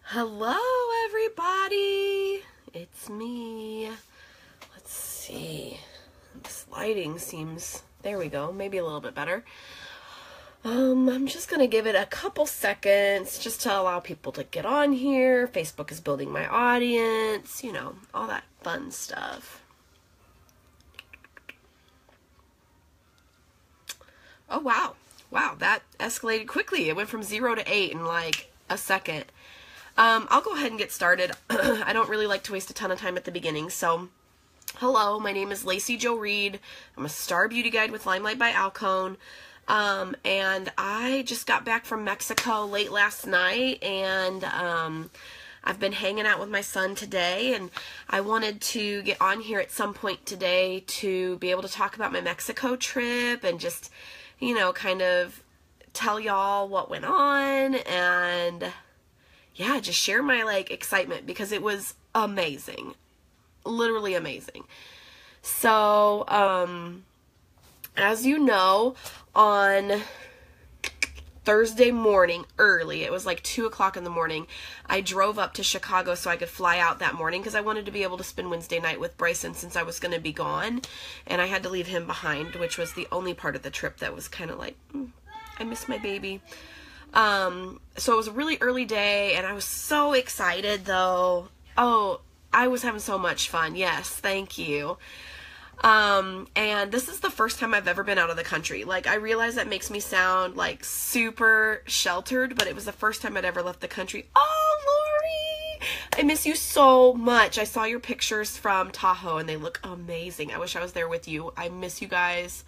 Hello, everybody. It's me. Let's see. This lighting seems... There we go. Maybe a little bit better. I'm just going to give it a couple seconds just to allow people to get on here. Facebook is building my audience. You know, all that fun stuff. Oh, wow. Wow, that escalated quickly. It went from 0 to 8 in like a second. I'll go ahead and get started. I don't really like to waste a ton of time at the beginning. So, hello, my name is laceyjo.reed. I'm a star beauty guide with LimeLight by Alcone. And I just got back from Mexico late last night, and I've been hanging out with my son today, and I wanted to get on here at some point today to be able to talk about my Mexico trip and just, you know, kind of tell y'all what went on and... yeah, just share my, like, excitement because it was amazing. Literally amazing. So, as you know, on Thursday morning, early, it was like 2 o'clock in the morning, I drove up to Chicago so I could fly out that morning because I wanted to be able to spend Wednesday night with Bryson since I was going to be gone, and I had to leave him behind, which was the only part of the trip that was kind of like, I miss my baby. So it was a really early day, and I was so excited, though. Oh, I was having so much fun. Yes, thank you. And this is the first time I've ever been out of the country. Like, I realize that makes me sound, like, super sheltered, but it was the first time I'd ever left the country. Oh, Lori! I miss you so much. I saw your pictures from Tahoe, and they look amazing. I wish I was there with you. I miss you guys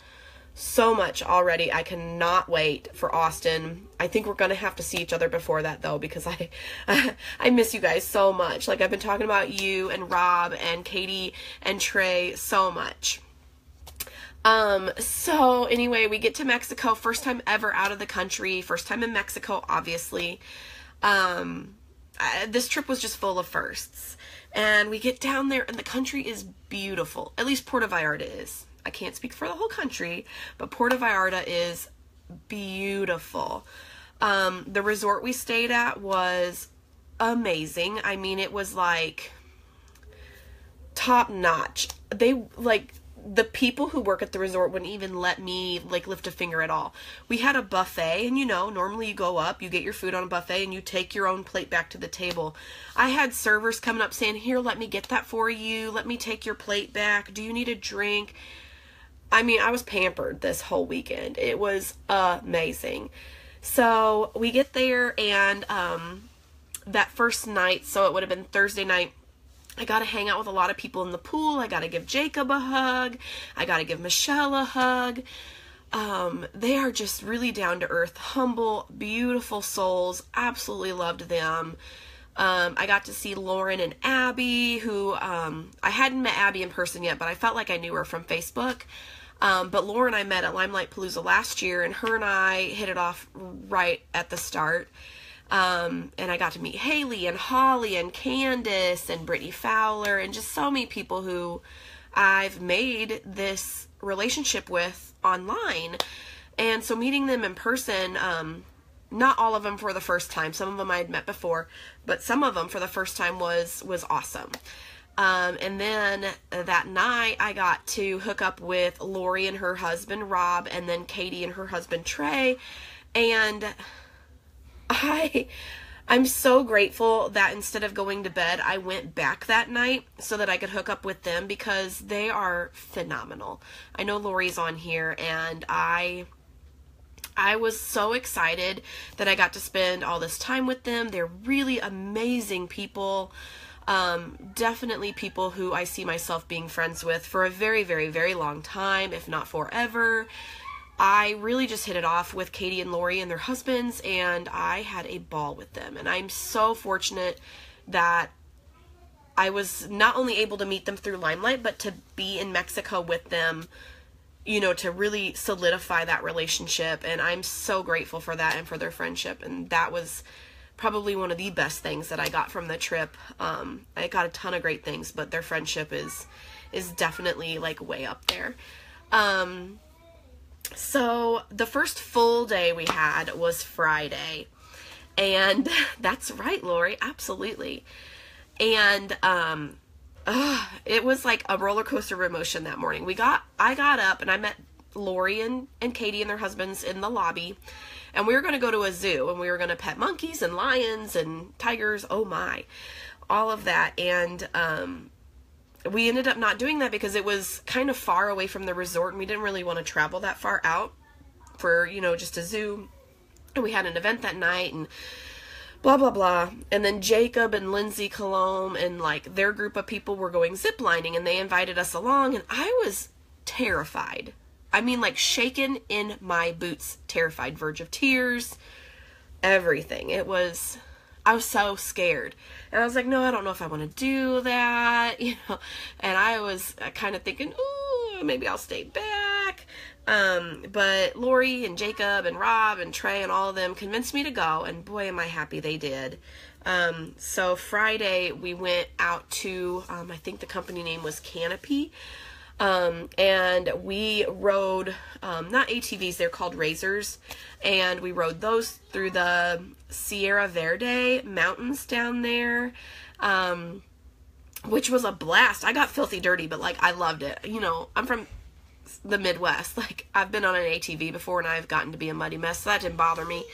so much already. I cannot wait for Austin. I think we're gonna have to see each other before that, though, because I miss you guys so much. Like, I've been talking about you and Rob and Katie and Trey so much. So anyway, we get to Mexico, first time ever out of the country, first time in Mexico, obviously. This trip was just full of firsts, and we get down there and the country is beautiful. At least Puerto Vallarta is. I can't speak for the whole country, but Puerto Vallarta is beautiful. The resort we stayed at was amazing. I mean, it was like top notch. The people who work at the resort wouldn't even let me, like, lift a finger at all. We had a buffet, and, you know, normally you go up, you get your food on a buffet, and you take your own plate back to the table. I had servers coming up saying, here, let me get that for you. Let me take your plate back. Do you need a drink? I mean, I was pampered this whole weekend. It was amazing. So we get there, and that first night, so it would have been Thursday night, I got to hang out with a lot of people in the pool. I got to give Jacob a hug. I got to give Michelle a hug. They are just really down to earth, humble, beautiful souls. Absolutely loved them. I got to see Lauren and Abby, who, I hadn't met Abby in person yet, but I felt like I knew her from Facebook. But Lauren I met at LimeLight Palooza last year, and her and I hit it off right at the start. And I got to meet Haley and Holly and Candace and Brittany Fowler and just so many people who I've made this relationship with online. And so meeting them in person, not all of them for the first time. Some of them I had met before, but some of them for the first time was awesome. And then that night I got to hook up with Lori and her husband Rob, and then Katie and her husband Trey. And I'm so grateful that instead of going to bed, I went back that night so that I could hook up with them because they are phenomenal. I know Lori's on here, and I was so excited that I got to spend all this time with them. They're really amazing people. Definitely people who I see myself being friends with for a very, very, very long time, if not forever. I really just hit it off with Katie and Lori and their husbands, and I had a ball with them. And I'm so fortunate that I was not only able to meet them through LimeLight, but to be in Mexico with them, you know, to really solidify that relationship. And I'm so grateful for that and for their friendship. And that was probably one of the best things that I got from the trip. I got a ton of great things, but their friendship is definitely, like, way up there. So the first full day we had was Friday, And that's right, Lori, absolutely. And it was like a roller coaster of emotion that morning. I got up and I met Lori and Katie and their husbands in the lobby, and we were going to go to a zoo, and we were going to pet monkeys and lions and tigers, oh my, all of that. And we ended up not doing that because it was kind of far away from the resort, and we didn't really want to travel that far out for, just a zoo. And we had an event that night, and blah, blah, blah. And then Jacob and Lindsay Colomb and like their group of people were going ziplining, and they invited us along, and I was terrified. I mean, like shaken in my boots, terrified, verge of tears, everything. I was so scared. And I was like, no, I don't know if I want to do that, And I was kind of thinking, ooh, maybe I'll stay back. But Lori and Jacob and Rob and Trey and all of them convinced me to go, and boy, am I happy they did. So Friday we went out to, I think the company name was Canopy, and we rode, not ATVs, they're called Razors, and we rode those through the Sierra Verde mountains down there, which was a blast. I got filthy dirty, but like I loved it. I'm from the Midwest. Like I've been on an ATV before, and I've gotten to be a muddy mess, so that didn't bother me.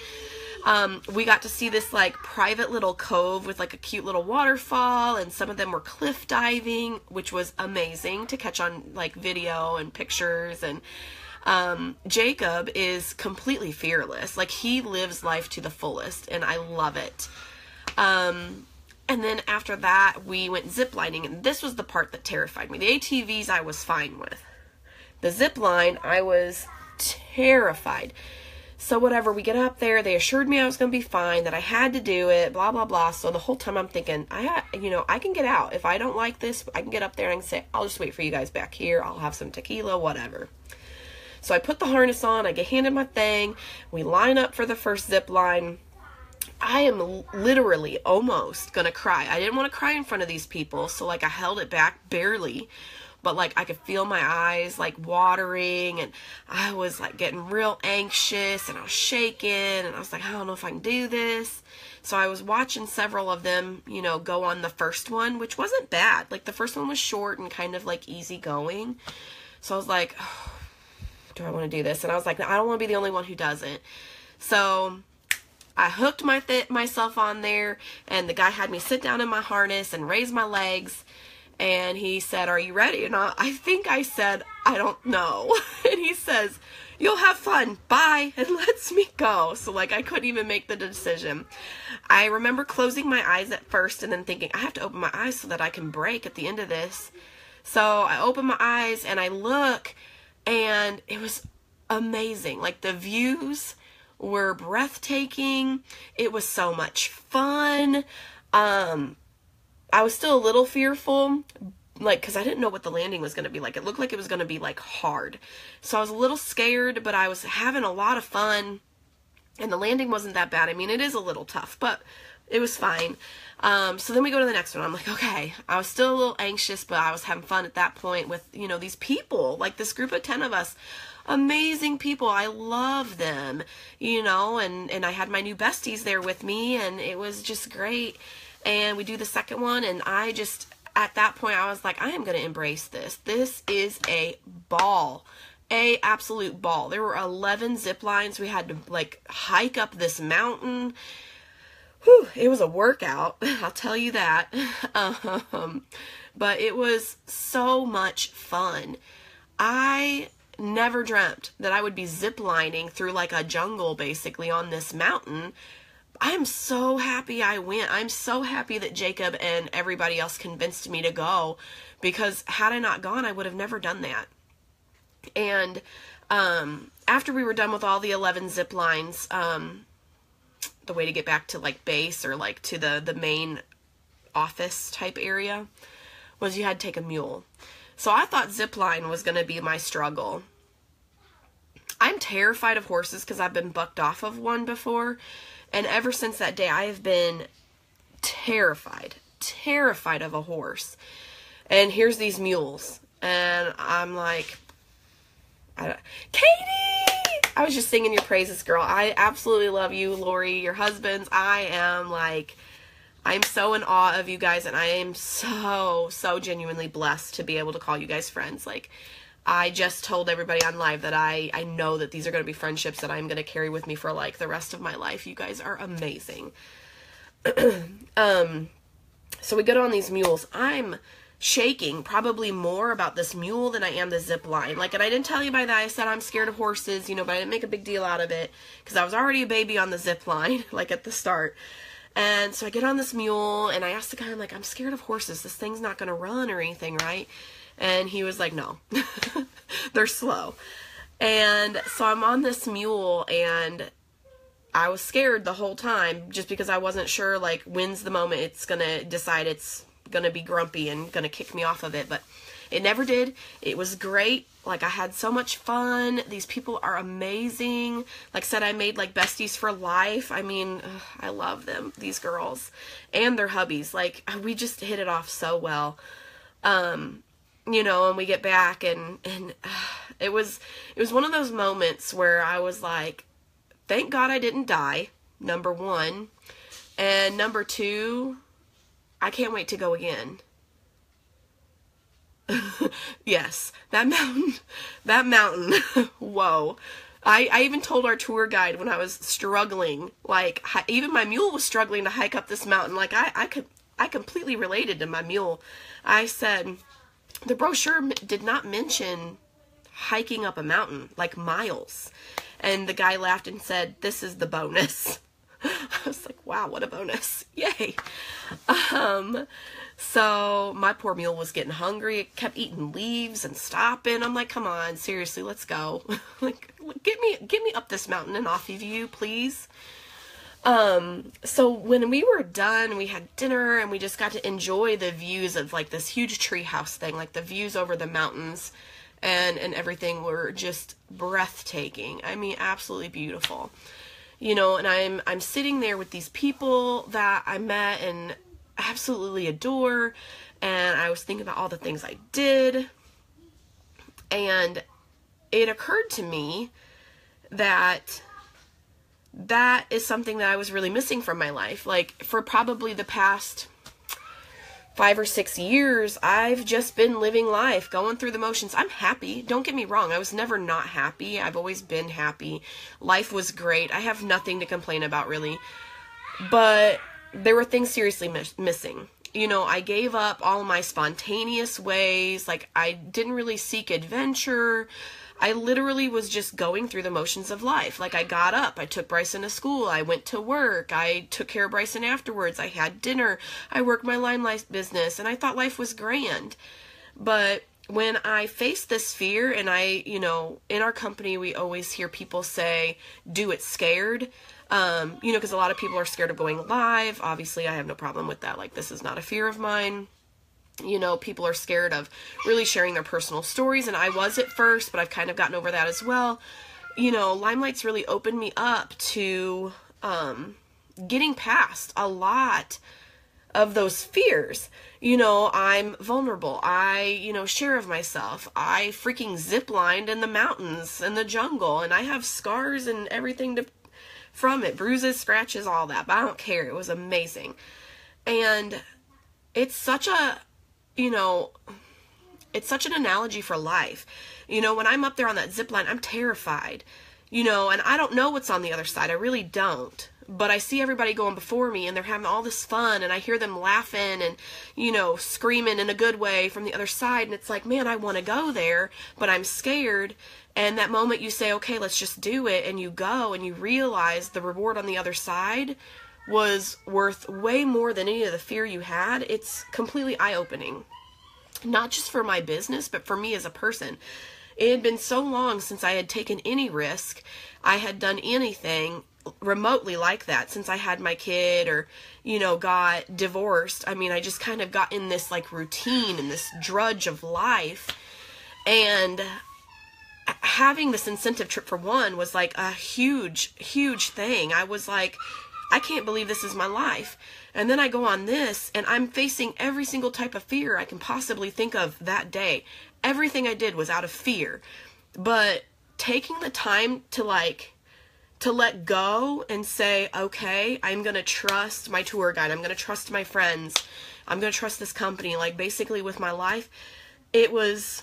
We got to see this like private little cove with like a cute little waterfall, and some of them were cliff diving, which was amazing to catch on like video and pictures. And Jacob is completely fearless. Like he lives life to the fullest, and I love it. And then after that we went ziplining, and this was the part that terrified me. The ATVs I was fine with. The zip line, I was terrified. So whatever, we get up there, they assured me I was going to be fine, that I had to do it, blah, blah, blah. So the whole time I'm thinking, I can get out. If I don't like this, I can get up there and I can say, I'll just wait for you guys back here. I'll have some tequila, whatever. So I put the harness on, I get handed my thing. We line up for the first zip line. I am literally almost going to cry. I didn't want to cry in front of these people, so like I held it back barely. But like I could feel my eyes like watering, and I was like getting real anxious, and I was shaking, and I was like, I don't know if I can do this. So I was watching several of them, go on the first one, which wasn't bad. Like the first one was short and kind of like easy going. So I was like, oh, do I want to do this? And I was like, I don't want to be the only one who doesn't. So I hooked myself on there, and the guy had me sit down in my harness and raise my legs. And he said, are you ready? And I think I said, I don't know. And he says, you'll have fun. Bye. And lets me go. So like I couldn't even make the decision. I remember closing my eyes at first and then thinking, I have to open my eyes so that I can break at the end of this. So I open my eyes and I look, and it was amazing. Like the views were breathtaking. It was so much fun. I was still a little fearful, like, because I didn't know what the landing was going to be like. It looked like it was going to be, like, hard. So I was a little scared, but I was having a lot of fun, and the landing wasn't that bad. I mean, it is a little tough, but it was fine. So then we go to the next one. I'm like, okay. I was still a little anxious, but I was having fun at that point with, these people, like this group of 10 of us. Amazing people. I love them, and I had my new besties there with me, and it was just great. And we do the second one, and at that point, I was like, I am going to embrace this. This is a ball, a absolute ball. There were 11 zip lines. We had to like hike up this mountain. Whew, it was a workout, I'll tell you that. But it was so much fun. I never dreamt that I would be zip lining through like a jungle, basically, on this mountain. I'm so happy I went. I'm so happy that Jacob and everybody else convinced me to go, because had I not gone, I would have never done that. And after we were done with all the 11 zip lines, the way to get back to like base or like to the main office type area was you had to take a mule. So I thought zip line was going to be my struggle. I'm terrified of horses because I've been bucked off of one before. And ever since that day, I have been terrified of a horse. And here's these mules. And I'm like, Katie! I was just singing your praises, girl. I absolutely love you, Lori, your husbands. I'm so in awe of you guys, and I am so genuinely blessed to be able to call you guys friends. Like, I just told everybody on live that I know that these are going to be friendships that I'm going to carry with me for like the rest of my life. You guys are amazing. So we get on these mules. I'm shaking probably more about this mule than I am the zip line. Like, and I didn't tell you by that. I said I'm scared of horses, you know, but I didn't make a big deal out of it because I was already a baby on the zip line, like at the start. And so I get on this mule and I asked the guy, I'm like, I'm scared of horses. This thing's not going to run or anything, right? And he was like, no, they're slow. And so I'm on this mule and I was scared the whole time just because I wasn't sure, like, when's the moment it's going to decide it's going to be grumpy and going to kick me off of it. But it never did. It was great. Like, I had so much fun. These people are amazing. Like I said, I made, like, besties for life. I mean, I love them, these girls, and their hubbies. Like, we just hit it off so well. You know, and we get back and it was one of those moments where I was like, thank God I didn't die, number one. And number two, I can't wait to go again. Yes, that mountain, whoa. I even told our tour guide when I was struggling, like, even my mule was struggling to hike up this mountain. Like, I completely related to my mule. I said, the brochure did not mention hiking up a mountain, like miles. And the guy laughed and said, this is the bonus. I was like, wow, what a bonus. Yay. So my poor mule was getting hungry. It kept eating leaves and stopping. I'm like, come on, seriously, let's go. Like, get me up this mountain and off of you, please. So when we were done, we had dinner and we just got to enjoy the views of like this huge treehouse thing, like the views over the mountains and everything were just breathtaking. I mean, absolutely beautiful. You know, and I'm sitting there with these people that I met and absolutely adore, and I was thinking about all the things I did, and it occurred to me that is something that I was really missing from my life. Like, for probably the past 5 or 6 years, I've just been living life, going through the motions. I'm happy. Don't get me wrong. I was never not happy. I've always been happy. Life was great. I have nothing to complain about, really. But there were things seriously missing. You know, I gave up all my spontaneous ways. Like, I didn't really seek adventure. I literally was just going through the motions of life. Like, I got up, I took Bryson to school, I went to work, I took care of Bryson afterwards, I had dinner, I worked my LimeLight business, and I thought life was grand. But when I faced this fear, and you know, in our company, we always hear people say, do it scared. You know, because a lot of people are scared of going live. Obviously, I have no problem with that. Like, this is not a fear of mine. You know, people are scared of really sharing their personal stories, and I was at first, but I've kind of gotten over that as well. You know, LimeLight's really opened me up to getting past a lot of those fears. You know, I'm vulnerable. I, you know, share of myself. I freaking ziplined in the mountains and the jungle, and I have scars and everything from it. Bruises, scratches, all that, but I don't care. It was amazing. And it's such a, you know, it's such an analogy for life. You know, when I'm up there on that zip line, I'm terrified, you know, and I don't know what's on the other side. I really don't. But I see everybody going before me and they're having all this fun, and I hear them laughing and, you know, screaming in a good way from the other side. And it's like, man, I want to go there, but I'm scared. And that moment you say, okay, let's just do it. And you go and you realize the reward on the other side was worth way more than any of the fear you had. It's completely eye-opening, not just for my business, but for me as a person. It had been so long since I had taken any risk. I had done anything remotely like that since I had my kid or, you know, got divorced. I mean, I just kind of got in this like routine and this drudge of life, and having this incentive trip for one was like a huge thing. I was like, I can't believe this is my life. And then I go on this and I'm facing every single type of fear I can possibly think of that day. Everything I did was out of fear. But taking the time to let go and say, okay, I'm going to trust my tour guide. I'm going to trust my friends. I'm going to trust this company. Like, basically with my life, it was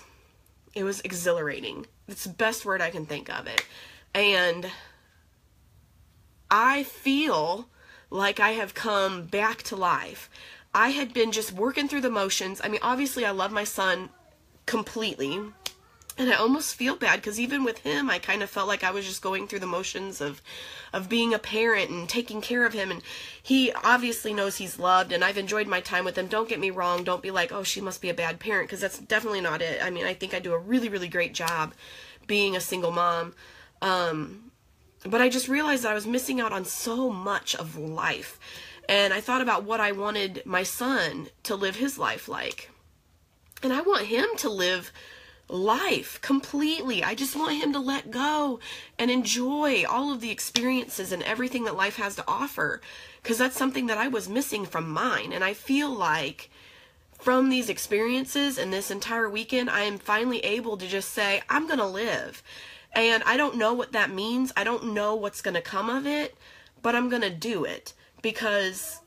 exhilarating. It's the best word I can think of it. And I feel like I have come back to life. I had been just working through the motions. I mean, obviously I love my son completely. And I almost feel bad because even with him, I kind of felt like I was just going through the motions of being a parent and taking care of him. And he obviously knows he's loved, and I've enjoyed my time with him. Don't get me wrong. Don't be like, oh, she must be a bad parent, because that's definitely not it. I mean, I think I do a really, really great job being a single mom. But I just realized that I was missing out on so much of life. And I thought about what I wanted my son to live his life like. And I want him to live life completely. I just want him to let go and enjoy all of the experiences and everything that life has to offer, because that's something that I was missing from mine. And I feel like from these experiences and this entire weekend, I am finally able to just say, I'm going to live. And I don't know what that means. I don't know what's going to come of it, but I'm going to do it because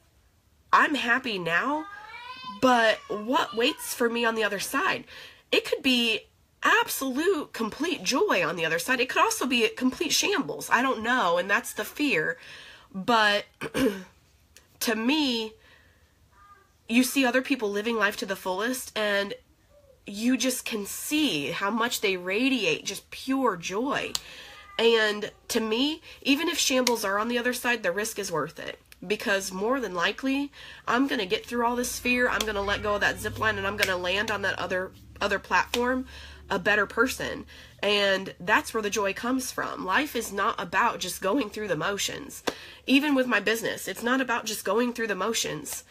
I'm happy now. But what waits for me on the other side? It could be absolute, complete joy on the other side. It could also be a complete shambles. I don't know, and that's the fear. But to me, you see other people living life to the fullest, and you just can see how much they radiate just pure joy. And to me, even if shambles are on the other side, the risk is worth it. Because more than likely, I'm going to get through all this fear. I'm going to let go of that zip line, and I'm going to land on that other platform a better person. And that's where the joy comes from. Life is not about just going through the motions. Even with my business, it's not about just going through the motions.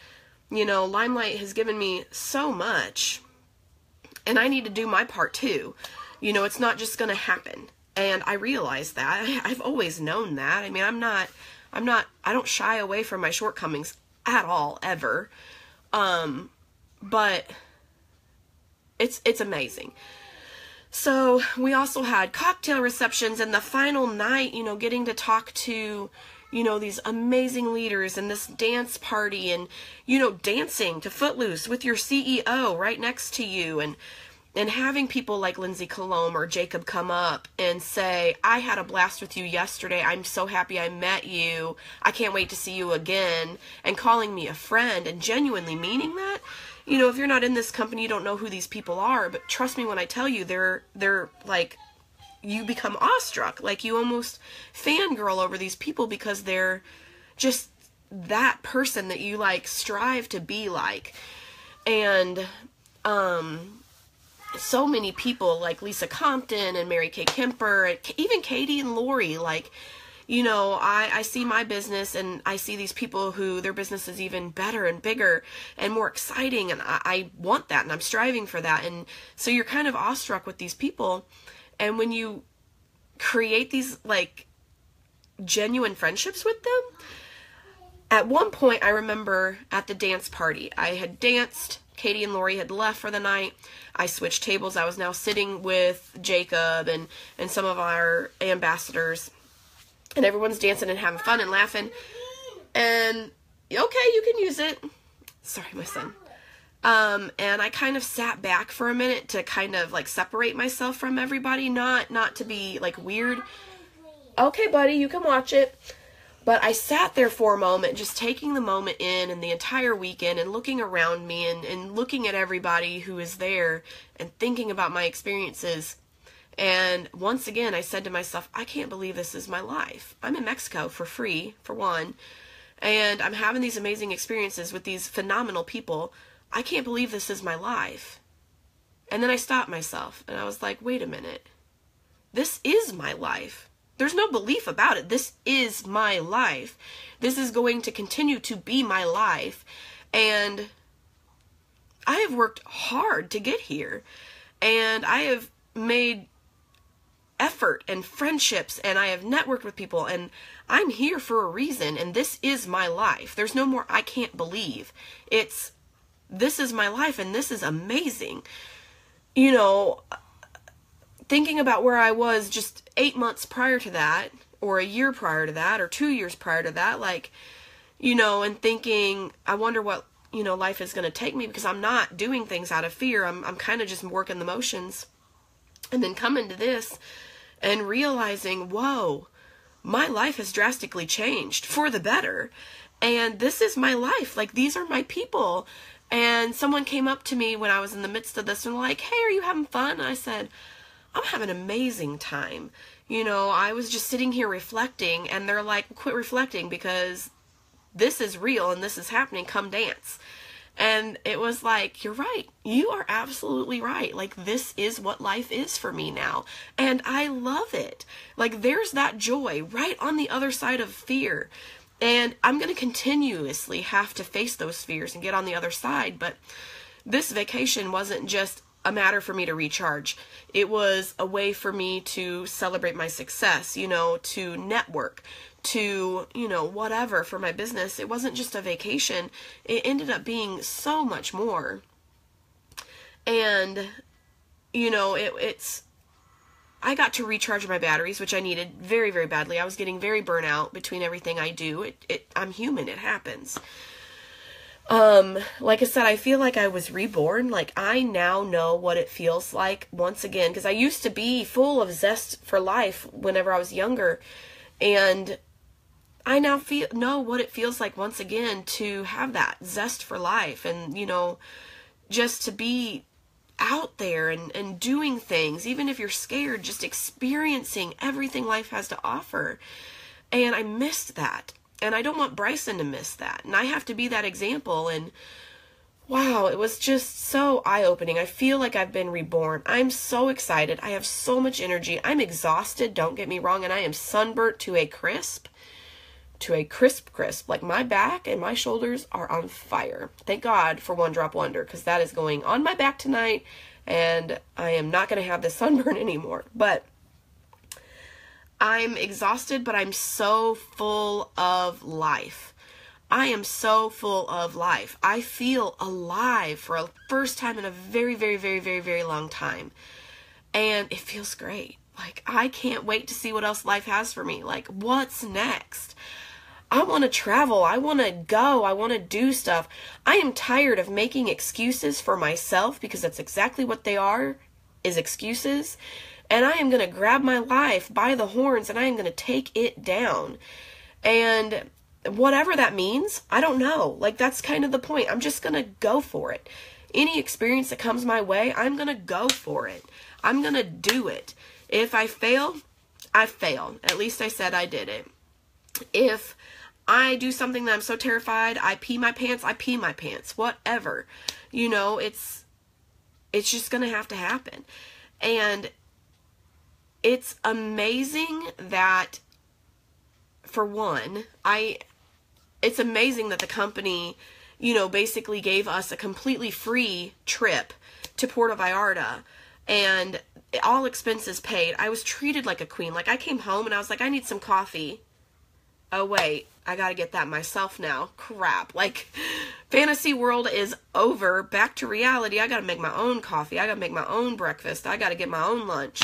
You know, LimeLight has given me so much, and I need to do my part too. You know, it's not just going to happen. And I realize that. I've always known that. I mean, I don't shy away from my shortcomings at all, ever. But it's amazing. So we also had cocktail receptions, and the final night, you know, getting to talk to, you know, these amazing leaders, and this dance party, and, you know, dancing to Footloose with your CEO right next to you, and having people like Lindsay Colomb or Jacob come up and say, I had a blast with you yesterday. I'm so happy I met you. I can't wait to see you again. And calling me a friend and genuinely meaning that. You know, if you're not in this company, you don't know who these people are. But trust me when I tell you, they're like, you become awestruck. Like, you almost fangirl over these people because they're just that person that you, like, strive to be like. And, so many people like Lisa Compton and Mary Kay Kemper, and even Katie and Lori, like, you know, I see my business and I see these people who their business is even better and bigger and more exciting, and I want that, and I'm striving for that. And so you're kind of awestruck with these people, and when you create these like genuine friendships with them, at one point I remember at the dance party, I had danced, Katie and Lori had left for the night. I switched tables. I was now sitting with Jacob and some of our ambassadors, and everyone's dancing and having fun and laughing. And okay, you can use it. Sorry, my son. And I kind of sat back for a minute to kind of like separate myself from everybody, not to be like weird. Okay, buddy, you can watch it. But I sat there for a moment, just taking the moment in and the entire weekend, and looking around me and looking at everybody who is there and thinking about my experiences. And once again, I said to myself, I can't believe this is my life. I'm in Mexico for free, for one, and I'm having these amazing experiences with these phenomenal people. I can't believe this is my life. And then I stopped myself, and I was like, wait a minute. This is my life. There's no belief about it. This is my life. This is going to continue to be my life. And I have worked hard to get here. And I have made effort and friendships, and I have networked with people, and I'm here for a reason, and this is my life. There's no more I can't believe. This is my life, and this is amazing. You know, thinking about where I was just 8 months prior to that, or a year prior to that, or 2 years prior to that, like, you know, and thinking, I wonder what, you know, life is going to take me, because I'm not doing things out of fear. I'm kind of just working the motions. And then coming to this and realizing, whoa, my life has drastically changed for the better. And this is my life. Like, these are my people. And someone came up to me when I was in the midst of this and like, hey, are you having fun? And I said, I'm having an amazing time. You know, I was just sitting here reflecting, and they're like, quit reflecting, because this is real and this is happening. Come dance. And it was like, you're right. You are absolutely right. Like, this is what life is for me now. And I love it. Like, there's that joy right on the other side of fear. And I'm going to continuously have to face those fears and get on the other side. But this vacation wasn't just a matter for me to recharge. It was a way for me to celebrate my success, you know, to network, to, you know, whatever for my business. It wasn't just a vacation. It ended up being so much more. And, you know, I got to recharge my batteries, which I needed very, very badly. I was getting very burnt between everything I do. I'm human. It happens. Like I said, I feel like I was reborn. Like, I now know what it feels like once again, because I used to be full of zest for life whenever I was younger. And I now know what it feels like once again to have that zest for life, and, you know, just to be out there and doing things, even if you're scared, just experiencing everything life has to offer. And I missed that. And I don't want Bryson to miss that. And I have to be that example. And wow, it was just so eye-opening. I feel like I've been reborn. I'm so excited. I have so much energy. I'm exhausted, don't get me wrong, and I am sunburnt to a crisp. Like, my back and my shoulders are on fire. Thank God for One Drop Wonder, because that is going on my back tonight, and I am not going to have this sunburn anymore. But I'm exhausted, but I'm so full of life. I am so full of life. I feel alive for a first time in a very, very, very, very, very long time. And it feels great. Like, I can't wait to see what else life has for me. Like, what's next? I want to travel. I want to go. I want to do stuff. I am tired of making excuses for myself, because that's exactly what they are, is excuses. And I am going to grab my life by the horns, and I am going to take it down. And whatever that means, I don't know. Like, that's kind of the point. I'm just going to go for it. Any experience that comes my way, I'm going to go for it. I'm going to do it. If I fail, I fail. At least I said I did it. If I do something that I'm so terrified, I pee my pants, I pee my pants. Whatever. You know, it's just going to have to happen. And it's amazing that, for one, it's amazing that the company, you know, basically gave us a completely free trip to Puerto Vallarta, and all expenses paid. I was treated like a queen. Like, I came home and I was like, I need some coffee. Oh, wait, I gotta get that myself now. Crap. Like, fantasy world is over. Back to reality. I gotta make my own coffee. I gotta make my own breakfast. I gotta get my own lunch.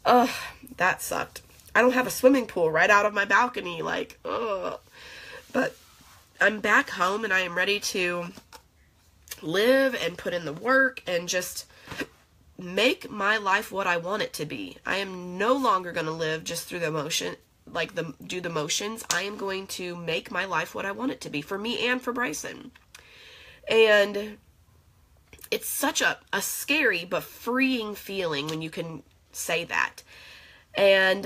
Ugh, that sucked. I don't have a swimming pool right out of my balcony. Like, ugh. But I'm back home, and I am ready to live and put in the work and just make my life what I want it to be. I am no longer going to live just through the motion, do the motions. I am going to make my life what I want it to be, for me and for Bryson. And it's such a scary but freeing feeling when you can say that. And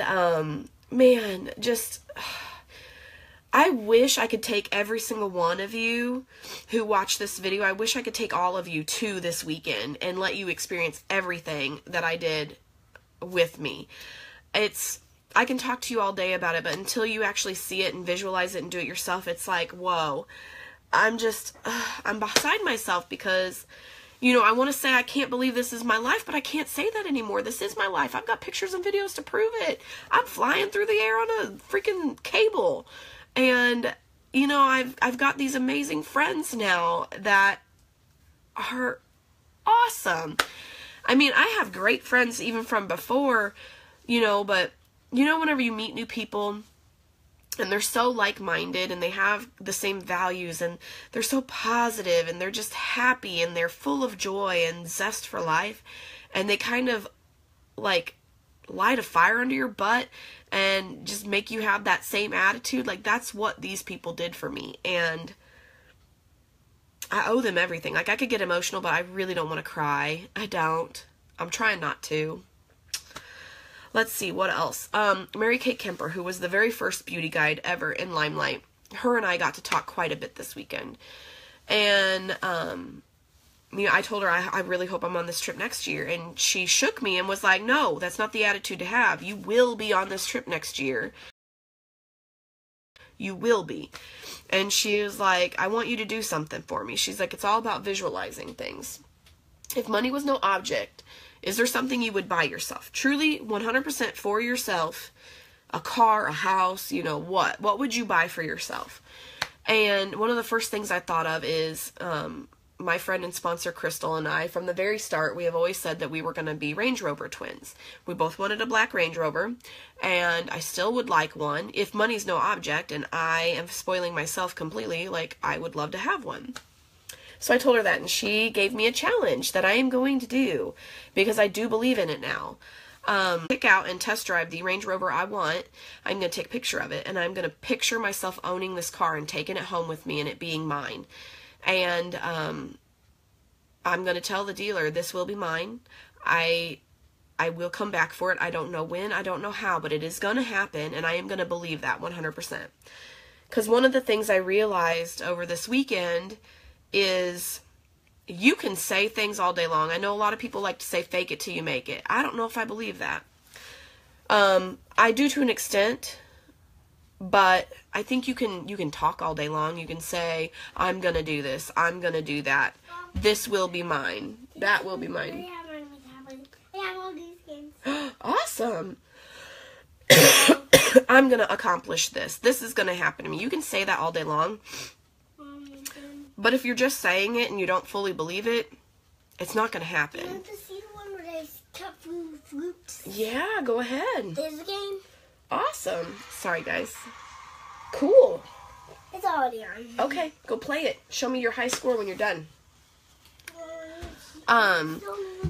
man, just I wish I could take every single one of you who watch this video. I wish I could take all of you to this weekend and let you experience everything that I did with me. I can talk to you all day about it, but until you actually see it and visualize it and do it yourself, it's like, whoa. I'm beside myself, because, you know, I want to say I can't believe this is my life, but I can't say that anymore. This is my life. I've got pictures and videos to prove it. I'm flying through the air on a freaking cable. And, you know, I've got these amazing friends now that are awesome. I mean, I have great friends even from before, you know, but, you know, whenever you meet new people and they're so like-minded and they have the same values and they're so positive and they're just happy and they're full of joy and zest for life, and they kind of like light a fire under your butt and just make you have that same attitude. Like, that's what these people did for me, and I owe them everything. Like, I could get emotional, but I really don't want to cry. I don't. I'm trying not to. Let's see, what else? Mary Kate Kemper, who was the very first beauty guide ever in LimeLight. Her and I got to talk quite a bit this weekend. And, you know, I told her I really hope I'm on this trip next year. And she shook me and was like, no, that's not the attitude to have. You will be on this trip next year. You will be. And she was like, I want you to do something for me. She's like, it's all about visualizing things. If money was no object, is there something you would buy yourself? Truly, 100% for yourself. A car, a house, you know, what? What would you buy for yourself? And one of the first things I thought of is my friend and sponsor Crystal and I, from the very start, we have always said that we were going to be Range Rover twins. We both wanted a black Range Rover, and I still would like one. If money's no object and I am spoiling myself completely, like, I would love to have one. So I told her that, and she gave me a challenge that I am going to do because I do believe in it now. Pick out and test drive the Range Rover I want. I'm going to take a picture of it, and I'm going to picture myself owning this car and taking it home with me and it being mine. And I'm going to tell the dealer, this will be mine. I will come back for it. I don't know when, I don't know how, but it is going to happen, and I am going to believe that 100%. Because one of the things I realized over this weekend is you can say things all day long. I know a lot of people like to say fake it till you make it. I don't know if I believe that. I do to an extent, but I think you can talk all day long. You can say, I'm going to do this. I'm going to do that. This will be mine. That will be mine. Awesome. I'm going to accomplish this. This is going to happen to me. You can say that all day long. But if you're just saying it and you don't fully believe it, it's not going to happen. You want to see the one where they cut fruits? Yeah, go ahead. There's a game. Awesome. Sorry, guys. Cool. It's already on. Okay, go play it. Show me your high score when you're done.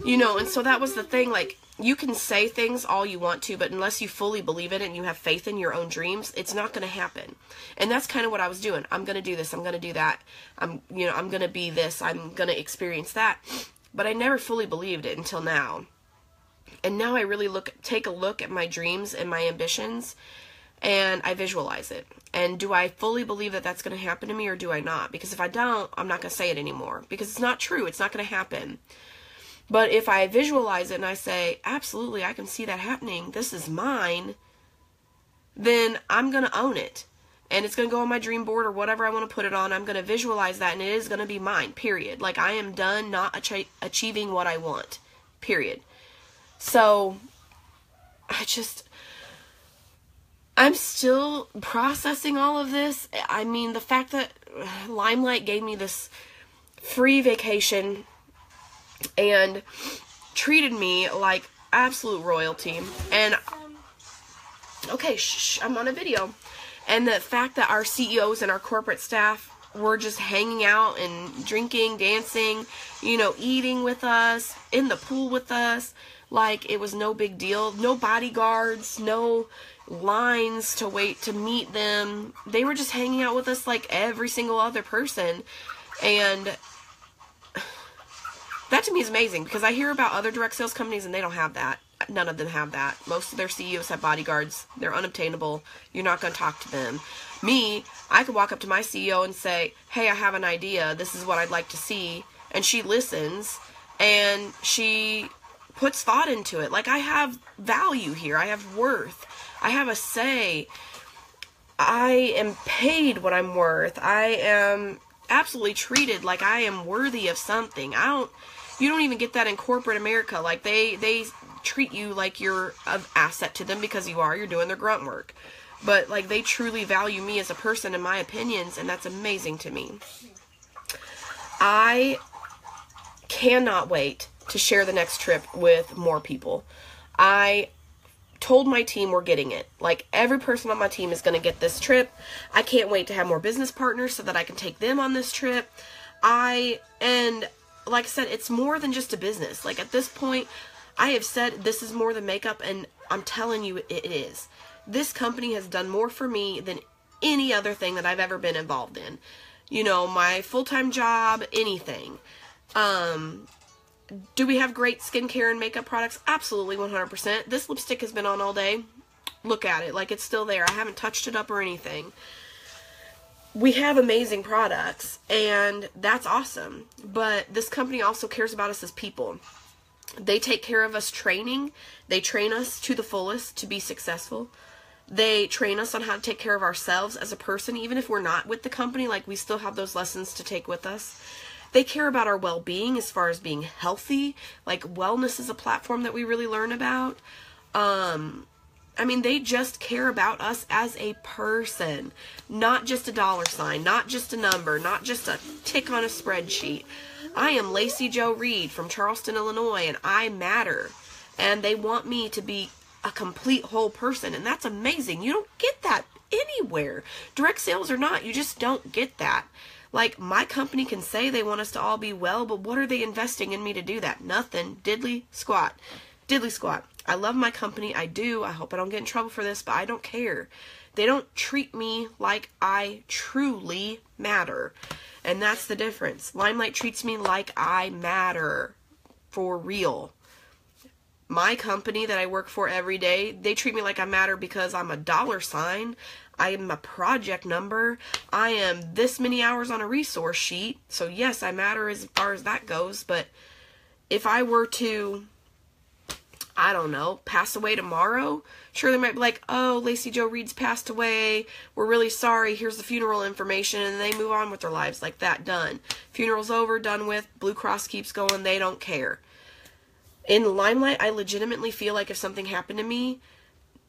You know, and so that was the thing, like, you can say things all you want to, but unless you fully believe in it and you have faith in your own dreams, it's not going to happen. And that's kind of what I was doing. I'm going to do this. I'm going to do that. I'm going to be this. I'm going to experience that. But I never fully believed it until now. And now I really take a look at my dreams and my ambitions, and I visualize it. And do I fully believe that that's going to happen to me, or do I not? Because if I don't, I'm not going to say it anymore. Because it's not true. It's not going to happen. But if I visualize it and I say, absolutely, I can see that happening, this is mine, then I'm going to own it. And it's going to go on my dream board or whatever I want to put it on. I'm going to visualize that, and it is going to be mine, period. Like, I am done not achieving what I want, period. So, I'm still processing all of this. I mean, the fact that LimeLight gave me this free vacation and treated me like absolute royalty. And, okay, shh, I'm on a video. And the fact that our CEOs and our corporate staff were just hanging out and drinking, dancing, you know, eating with us, in the pool with us, like it was no big deal. No bodyguards, no lines to wait to meet them. They were just hanging out with us like every single other person. And that to me is amazing, because I hear about other direct sales companies and they don't have that. None of them have that. Most of their CEOs have bodyguards. They're unobtainable. You're not going to talk to them. Me, I could walk up to my CEO and say, hey, I have an idea. This is what I'd like to see. And she listens and she puts thought into it. Like, I have value here. I have worth. I have a say. I am paid what I'm worth. I am absolutely treated like I am worthy of something. You don't even get that in corporate America. Like, they treat you like you're an asset to them, because you're doing their grunt work. But, like, they truly value me as a person and my opinions, and that's amazing to me. I cannot wait to share the next trip with more people. I told my team we're getting it. Like, every person on my team is going to get this trip. I can't wait to have more business partners so that I can take them on this trip. And like I said, it's more than just a business. Like, at this point, I have said this is more than makeup, and I'm telling you it is. This company has done more for me than any other thing that I've ever been involved in. You know, my full-time job, anything. Do we have great skincare and makeup products? Absolutely, 100%. This lipstick has been on all day. Look at it, like it's still there. I haven't touched it up or anything. We have amazing products, and that's awesome. But this company also cares about us as people. They take care of us training. They train us to the fullest to be successful. They train us on how to take care of ourselves as a person, even if we're not with the company. Like, we still have those lessons to take with us. They care about our well-being as far as being healthy. Like, wellness is a platform that we really learn about. I mean, they just care about us as a person. Not just a dollar sign. Not just a number. Not just a tick on a spreadsheet. I am laceyjo.reed from Charleston, Illinois, and I matter. And they want me to be a complete whole person, and that's amazing. You don't get that anywhere. Direct sales or not, you just don't get that. Like, my company can say they want us to all be well, but what are they investing in me to do that? Nothing. Diddly squat. Diddly squat. I love my company. I do. I hope I don't get in trouble for this, but I don't care. They don't treat me like I truly matter. And that's the difference. LimeLight treats me like I matter. For real. My company that I work for every day, they treat me like I matter because I'm a dollar sign. I am a project number. I am this many hours on a resource sheet. So yes, I matter as far as that goes. But if I were to, I don't know, pass away tomorrow, sure, they might be like, oh, laceyjo.reed's passed away. We're really sorry. Here's the funeral information. And they move on with their lives like that. Done. Funeral's over, done with. Blue Cross keeps going. They don't care. In LimeLight, I legitimately feel like if something happened to me,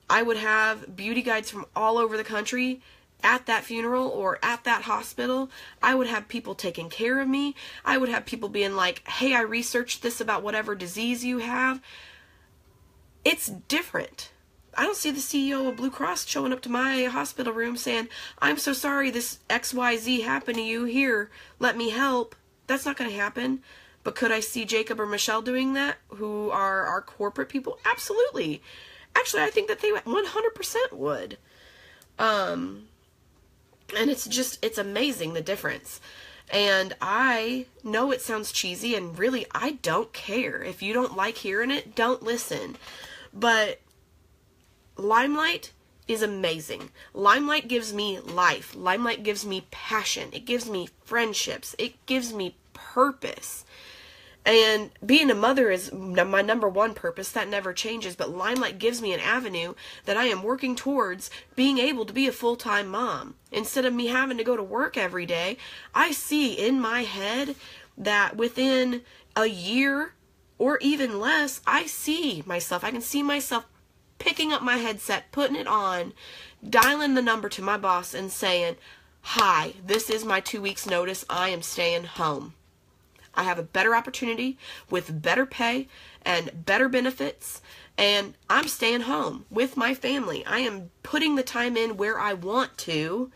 I would have beauty guides from all over the country at that funeral or at that hospital. I would have people taking care of me. I would have people being like, hey, I researched this about whatever disease you have. It's different. I don't see the CEO of Blue Cross showing up to my hospital room saying, I'm so sorry this XYZ happened to you. Here, let me help. That's not going to happen. But could I see Jacob or Michelle doing that, who are our corporate people? Absolutely. Actually, I think that they 100% would. And it's amazing, the difference. And I know it sounds cheesy, and really, I don't care. If you don't like hearing it, don't listen. But LimeLight is amazing. LimeLight gives me life. LimeLight gives me passion. It gives me friendships. It gives me purpose. And being a mother is my number one purpose. That never changes. But LimeLight gives me an avenue that I am working towards being able to be a full-time mom. Instead of me having to go to work every day, I see in my head that within a year or even less, I can see myself picking up my headset, putting it on, dialing the number to my boss and saying, hi, this is my 2 weeks notice. I am staying home. I have a better opportunity with better pay and better benefits, and I'm staying home with my family. I am putting the time in where I want to.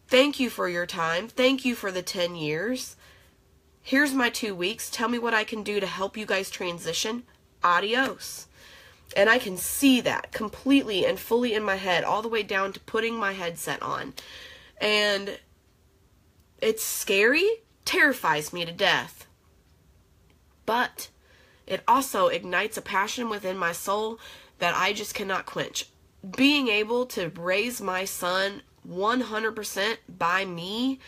Thank you for your time. Thank you for the 10 years. Here's my 2 weeks. Tell me what I can do to help you guys transition. Adios. And I can see that completely and fully in my head, all the way down to putting my headset on. And it's scary, terrifies me to death. But it also ignites a passion within my soul that I just cannot quench. Being able to raise my son 100% by me.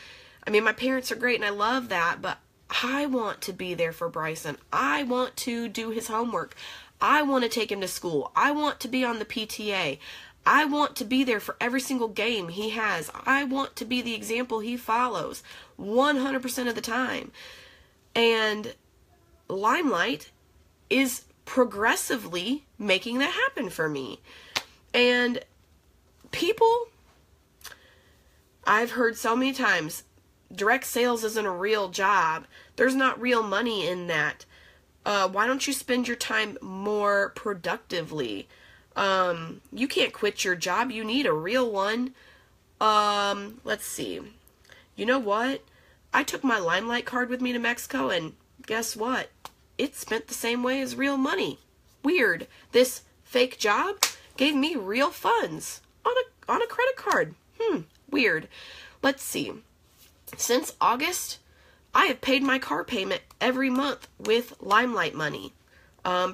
I mean, my parents are great and I love that, but I want to be there for Bryson. I want to do his homework. I want to take him to school. I want to be on the PTA. I want to be there for every single game he has. I want to be the example he follows 100% of the time. And LimeLight is progressively making that happen for me. And people, I've heard so many times, direct sales isn't a real job. There's not real money in that. Why don't you spend your time more productively? You can't quit your job. You need a real one. Let's see. You know what? I took my LimeLight card with me to Mexico, and guess what? It spent the same way as real money. Weird. This fake job gave me real funds on a credit card. Weird. Let's see. Since August, I have paid my car payment every month with LimeLight money.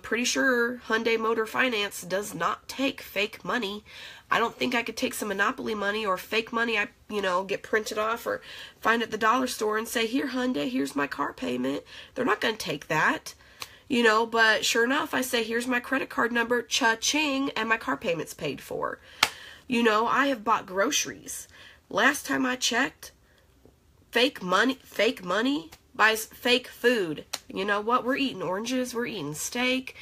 Pretty sure Hyundai Motor Finance does not take fake money. I don't think I could take some Monopoly money or fake money I, get printed off or find at the dollar store and say, here, Hyundai, here's my car payment. They're not going to take that, but sure enough, I say, here's my credit card number, cha-ching, and my car payment's paid for. I have bought groceries. Last time I checked, fake money buys fake food. You know what? We're eating oranges. We're eating steak.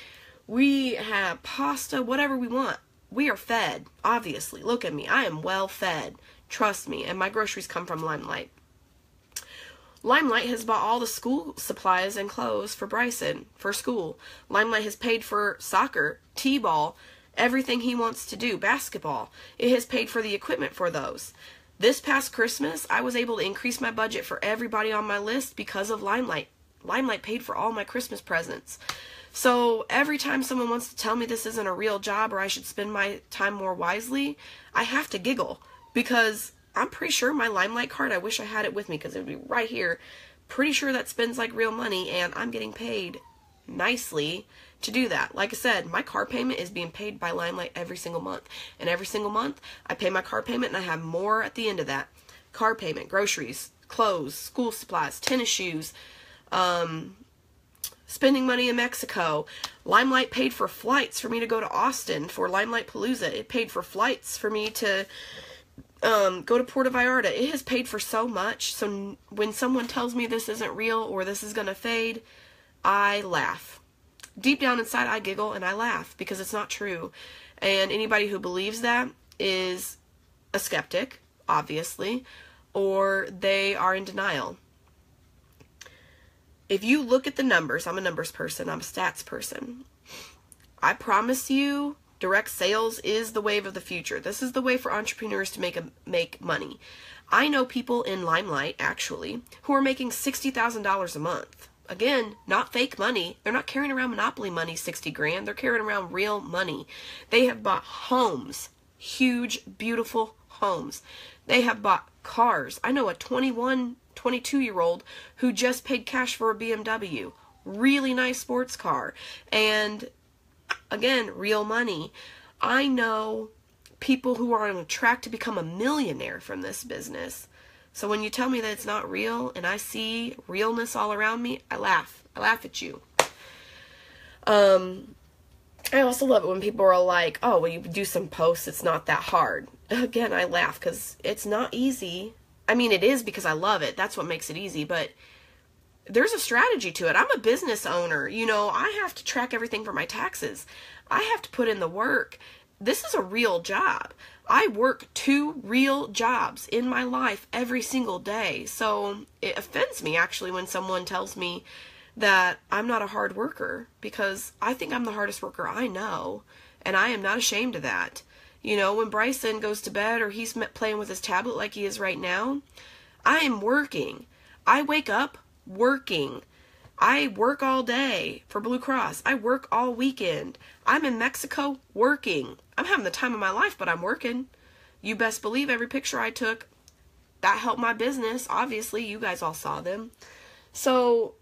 We have pasta, whatever we want. We are fed, obviously. Look at me. I am well fed. Trust me. And my groceries come from LimeLight. LimeLight has bought all the school supplies and clothes for Bryson for school. LimeLight has paid for soccer, t-ball, everything he wants to do, basketball. It has paid for the equipment for those. This past Christmas, I was able to increase my budget for everybody on my list because of LimeLight. LimeLight paid for all my Christmas presents. So every time someone wants to tell me this isn't a real job or I should spend my time more wisely, I have to giggle because I'm pretty sure my LimeLight card, I wish I had it with me because it would be right here. Pretty sure that spends like real money and I'm getting paid nicely to do that. Like I said, my car payment is being paid by LimeLight every single month. And every single month, I pay my car payment and I have more at the end of that. Car payment, groceries, clothes, school supplies, tennis shoes, spending money in Mexico. LimeLight paid for flights for me to go to Austin for LimeLight Palooza. It paid for flights for me to go to Puerto Vallarta. It has paid for so much. So when someone tells me this isn't real or this is going to fade, I laugh. Deep down inside, I giggle and I laugh because it's not true. And anybody who believes that is a skeptic, obviously, or they are in denial. If you look at the numbers, I'm a numbers person, I'm a stats person. I promise you, direct sales is the wave of the future. This is the way for entrepreneurs to make money. I know people in LimeLight, actually, who are making $60,000 a month. Again, not fake money. They're not carrying around Monopoly money, 60 grand. They're carrying around real money. They have bought homes, huge, beautiful homes. They have bought cars. I know a 21, 22-year-old who just paid cash for a BMW. Really nice sports car. And again, real money. I know people who are on a track to become a millionaire from this business. So when you tell me that it's not real and I see realness all around me, I laugh. I laugh at you. I also love it when people are like, oh, well, you do some posts, it's not that hard. Again, I laugh because it's not easy. I mean, it is because I love it. That's what makes it easy. But there's a strategy to it. I'm a business owner. I have to track everything for my taxes. I have to put in the work. This is a real job. I work 2 real jobs in my life every single day. So it offends me actually when someone tells me that I'm not a hard worker because I think I'm the hardest worker I know. And I am not ashamed of that. When Bryson goes to bed or he's playing with his tablet like he is right now, I am working. I wake up working. I work all day for Blue Cross. I work all weekend. I'm in Mexico working. I'm having the time of my life, but I'm working. You best believe every picture I took, that helped my business. Obviously, you guys all saw them. So,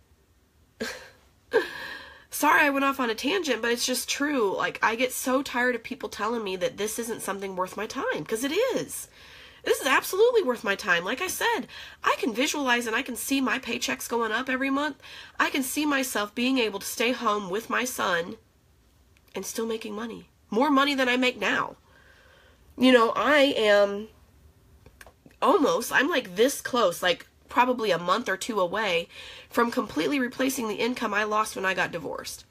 sorry I went off on a tangent, but it's just true. Like, I get so tired of people telling me that this isn't something worth my time, because it is. This is absolutely worth my time. Like I said, I can visualize and I can see my paychecks going up every month. I can see myself being able to stay home with my son and still making money. More money than I make now. I am I'm like this close, like probably a month or 2 away from completely replacing the income I lost when I got divorced.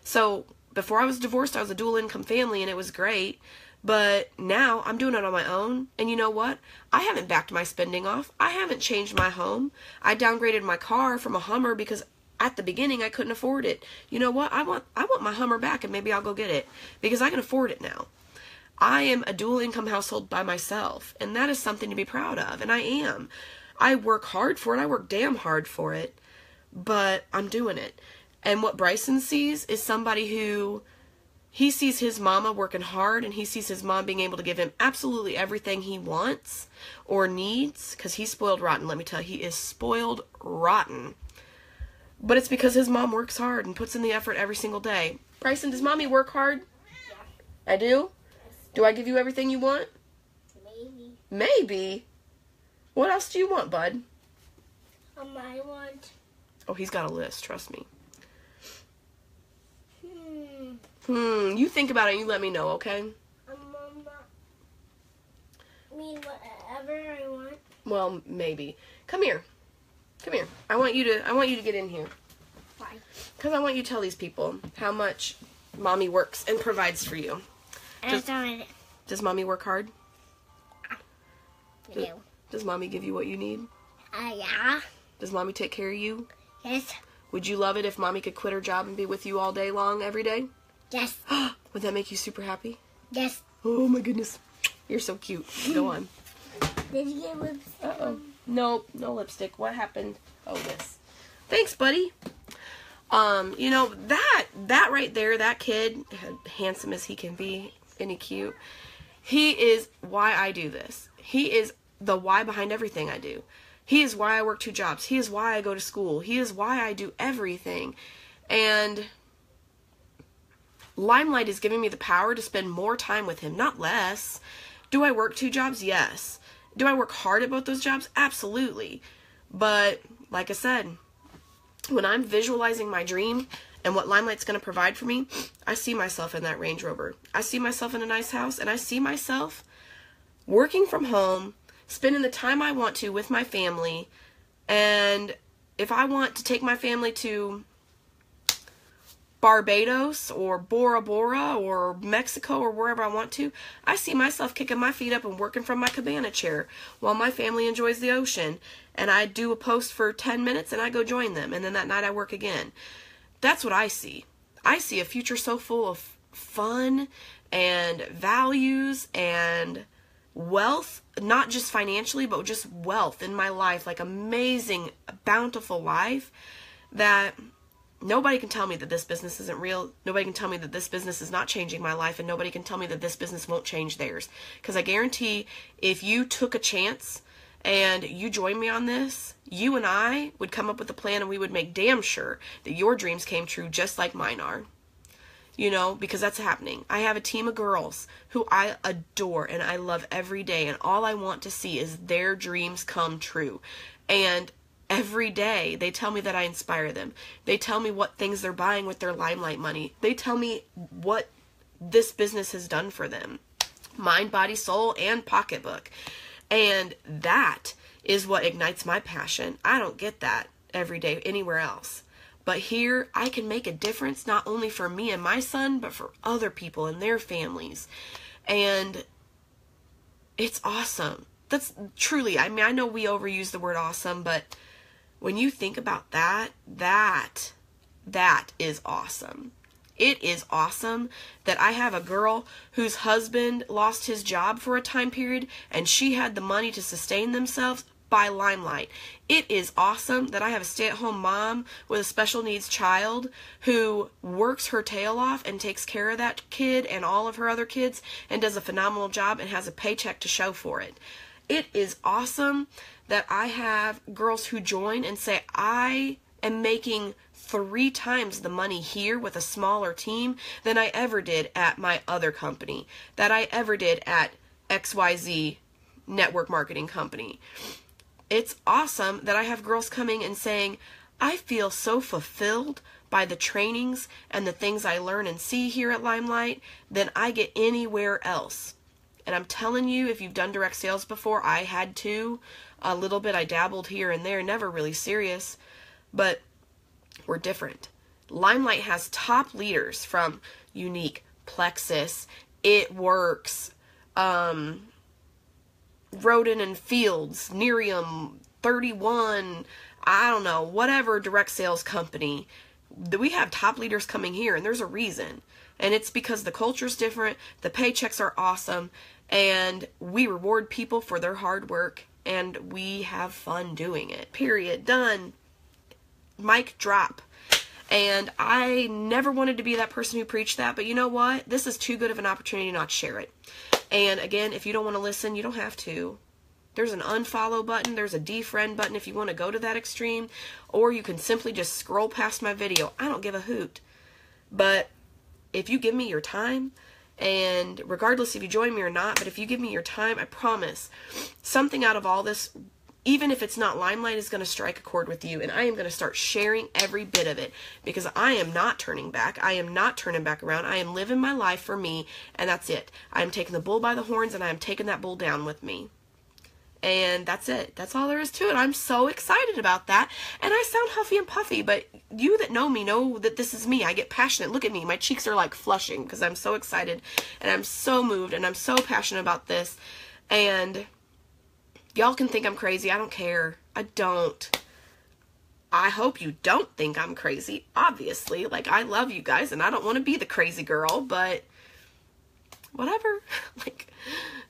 So before I was divorced, I was a dual income family and it was great. But now I'm doing it on my own. And you know what? I haven't backed my spending off. I haven't changed my home. I downgraded my car from a Hummer because at the beginning, I couldn't afford it. You know what? I want my Hummer back, and maybe I'll go get it because I can afford it now. I am a dual income household by myself, and that is something to be proud of, and I am. I work hard for it. I work damn hard for it, but I'm doing it. And what Bryson sees is somebody who, he sees his mama working hard, and he sees his mom being able to give him absolutely everything he wants or needs, because he's spoiled rotten. Let me tell you, he is spoiled rotten. But it's because his mom works hard and puts in the effort every single day. Bryson, does mommy work hard? Yeah. I do? Do I give you everything you want? Maybe. Maybe? What else do you want, bud? I want... Oh, he's got a list, trust me. You think about it and you let me know, okay? I mean, whatever I want. Well, maybe. Come here. Come here. I want you to get in here. Why? Because I want you to tell these people how much mommy works and provides for you. Does mommy work hard? I do. Does mommy give you what you need? Yeah. Does mommy take care of you? Yes. Would you love it if mommy could quit her job and be with you all day long, every day? Yes. Would that make you super happy? Yes. Oh my goodness. You're so cute. Go on. Did you get lipstick? Uh-oh. Nope, no lipstick. What happened? Oh, this. Thanks, buddy. You know, that right there, that kid, handsome as he can be, and he cute, he is why I do this. He is the why behind everything I do. He is why I work 2 jobs. He is why I go to school. He is why I do everything. And LimeLight is giving me the power to spend more time with him, not less. Do I work 2 jobs? Yes. Do I work hard at both those jobs? Absolutely. But, like I said, when I'm visualizing my dream and what LimeLight's going to provide for me, I see myself in that Range Rover. I see myself in a nice house, and I see myself working from home, spending the time I want to with my family, and if I want to take my family to Barbados or Bora Bora or Mexico or wherever I want to, I see myself kicking my feet up and working from my cabana chair while my family enjoys the ocean, and I do a post for 10 minutes and I go join them, and then that night I work again. That's what I see. I see a future so full of fun and values and wealth, not just financially, but just wealth in my life, like amazing, bountiful life, that nobody can tell me that this business isn't real. Nobody can tell me that this business is not changing my life, and nobody can tell me that this business won't change theirs. Because I guarantee if you took a chance and you joined me on this, you and I would come up with a plan, and we would make damn sure that your dreams came true just like mine are. You know, because that's happening. I have a team of girls who I adore and I love every day, and all I want to see is their dreams come true. And every day they tell me that I inspire them. They tell me what things they're buying with their LimeLight money. They tell me what this business has done for them. Mind, body, soul, and pocketbook. And that is what ignites my passion. I don't get that every day anywhere else. But here, I can make a difference not only for me and my son, but for other people and their families. And it's awesome. That's truly, I mean, I know we overuse the word awesome, but when you think about that is awesome. It is awesome that I have a girl whose husband lost his job for a time period, and she had the money to sustain themselves by LimeLight. It is awesome that I have a stay-at-home mom with a special needs child who works her tail off and takes care of that kid and all of her other kids and does a phenomenal job and has a paycheck to show for it. It is awesome that I have girls who join and say, I am making 3 times the money here with a smaller team than I ever did at my other company, that I ever did at XYZ network marketing company. It's awesome that I have girls coming and saying, I feel so fulfilled by the trainings and the things I learn and see here at LimeLight than I get anywhere else. And I'm telling you, if you've done direct sales before, I had to. A little bit, I dabbled here and there, never really serious, but we're different. LimeLight has top leaders from Unique, Plexus, It Works, Roden and Fields, Nerium, 31, I don't know, whatever direct sales company, we have top leaders coming here, and there's a reason. And it's because the culture's different, the paychecks are awesome, and we reward people for their hard work, and we have fun doing it. Period. Done. Mic drop. And I never wanted to be that person who preached that, but you know what? This is too good of an opportunity not to share it. And again, if you don't want to listen, you don't have to. There's an unfollow button, there's a defriend button if you want to go to that extreme, or you can simply just scroll past my video. I don't give a hoot. But if you give me your time, and regardless if you join me or not, but if you give me your time, I promise something out of all this, even if it's not LimeLight, is going to strike a chord with you, and I am going to start sharing every bit of it, because I am not turning back. I am not turning back around. I am living my life for me, and that's it. I am taking the bull by the horns, and I am taking that bull down with me. And that's it. That's all there is to it. I'm so excited about that. And I sound huffy and puffy, but you that know me know that this is me. I get passionate. Look at me. My cheeks are like flushing because I'm so excited and I'm so moved and I'm so passionate about this. And y'all can think I'm crazy. I don't care. I don't. I hope you don't think I'm crazy, obviously. Like, I love you guys and I don't want to be the crazy girl, but whatever. Like,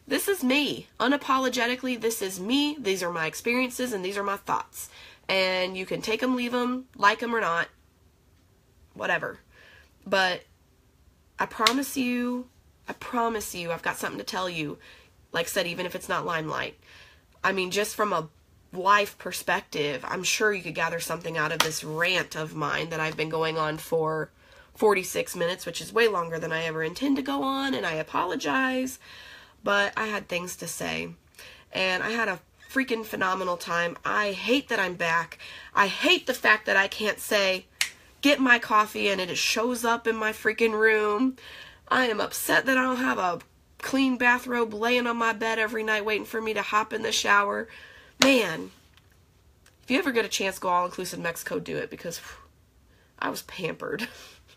this is me. Unapologetically, this is me. These are my experiences and these are my thoughts. And you can take them, leave them, like them or not. Whatever. But I promise you, I've got something to tell you. Like I said, even if it's not LimeLight. I mean, just from a life perspective, I'm sure you could gather something out of this rant of mine that I've been going on for 46 minutes, which is way longer than I ever intend to go on, and I apologize. But I had things to say, and I had a freaking phenomenal time. I hate that I'm back. I hate the fact that I can't say, get my coffee, and it shows up in my freaking room. I am upset that I don't have a clean bathrobe laying on my bed every night waiting for me to hop in the shower. Man, if you ever get a chance, go all-inclusive Mexico, do it, because I was pampered.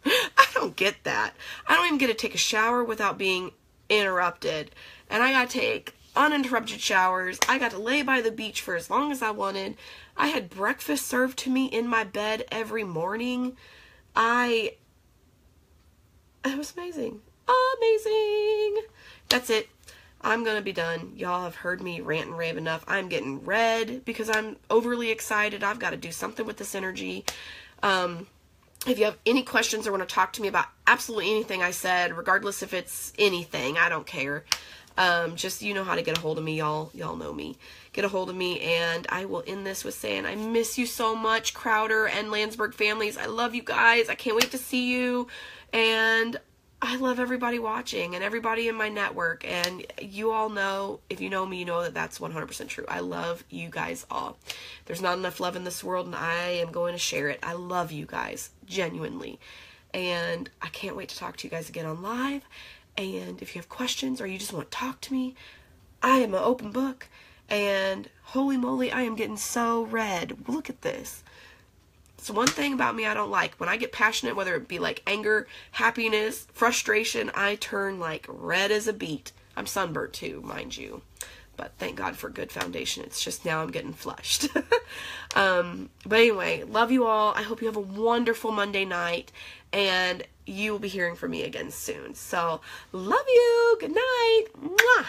I don't get that. I don't even get to take a shower without being interrupted. And I got to take uninterrupted showers. I got to lay by the beach for as long as I wanted. I had breakfast served to me in my bed every morning. It was amazing. Amazing. That's it. I'm going to be done. Y'all have heard me rant and rave enough. I'm getting red because I'm overly excited. I've got to do something with this energy. If you have any questions or want to talk to me about absolutely anything I said, regardless if it's anything, I don't care. Just, you know how to get a hold of me, y'all. Y'all know me. Get a hold of me, and I will end this with saying I miss you so much, Crowder and Landsberg families. I love you guys. I can't wait to see you, and I love everybody watching and everybody in my network, and you all know, if you know me, you know that that's 100% true. I love you guys all. There's not enough love in this world, and I am going to share it. I love you guys, genuinely, and I can't wait to talk to you guys again on live. And if you have questions or you just want to talk to me, I am an open book, and holy moly, I am getting so red. Look at this. It's one thing about me I don't like. When I get passionate, whether it be like anger, happiness, frustration, I turn like red as a beet. I'm sunburnt too, mind you. But thank God for good foundation. It's just now I'm getting flushed. But anyway, love you all. I hope you have a wonderful Monday night. And you will be hearing from me again soon. So, love you. Good night. Mwah.